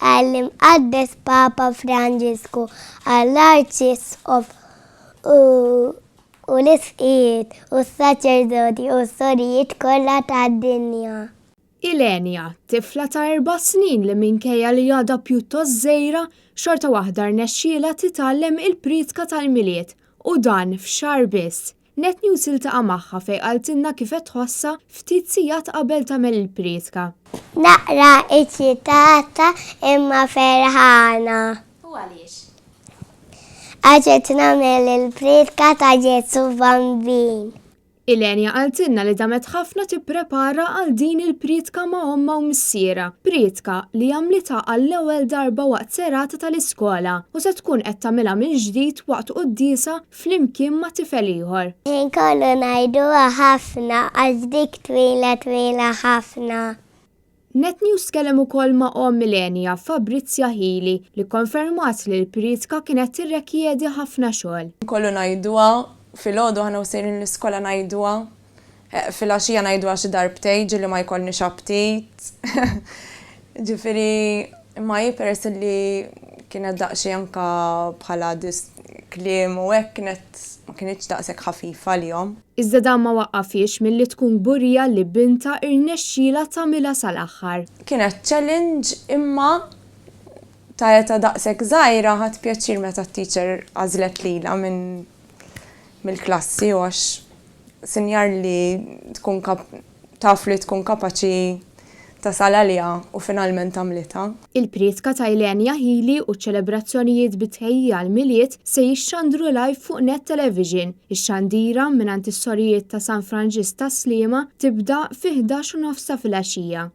għall-Imqaddes Papa Franġisku, għall-Arċis u l-isqiet u s-saċerdoti u s-sorijiet kollha tad-dinja. Ilenia, tifla ta' 4 snin li minkejja li għadha pjuttost żgħira, xorta waħda rnexxielha titgħallem il-pritka tal-miliet u dan f'xahar biss. Net News iltaqa' magħha fejn qaltilna kif qed tħossha ftit sigħat qabel tagħmel il-pritka. Naqra eċitata imma ferħana. U għaliex? Għax qed nagħmel il-pritka ta' Ġesu Bambin. Ilenia qaltilna li damet ħafna tipprepara għal din il-pritka ma' omma u missiera. Pritka li għamlitha għall-ewwel darba waqt serata tal-iskola u se tkun qed tagħmilha minn ġdid waqt qudiesa flimkien ma' tifel ieħor. Inkollu ngħiduha ħafna għax dik twila ħafna. Net News tkellem ukoll ma' Om Ilenia Fabrizja Hili li konfermat li l-pritka kienet tirrekjedi ħafna xogħol. Kollu ngħiduha fil-għodu ħana u sejrin l-iskola ngħiduha, fil-għaxija ngħiduha xi darbtej ġilli ma jkollniex aptit. Ġifieri ma peress li kienet daqsxejn anke bħala kliem u hekk ma kienitx daqshekk ħafifa għalihom. Iżda dan ma waqqafiex milli tkun burija li binta irnexxiela tagħmilha sal-aħħar. Kienet challenge imma ta' daqshekk żgħira ħadd pjaċir meta t-teacher għażlet lilha mill-klassi u għax sinjar li tkun taf li tkun kapaċi tasal għaliha u finalment għamlitha. Il-pritka ta' Ilenia Hili u ċelebrazzjonijiet bitħejja għall-miliet se jixxandru live fuq Net Television. Ix-xandira mingħand is-sorijiet ta' San Franġis ta' Sliema tibda fi 11:09 filgħaxija.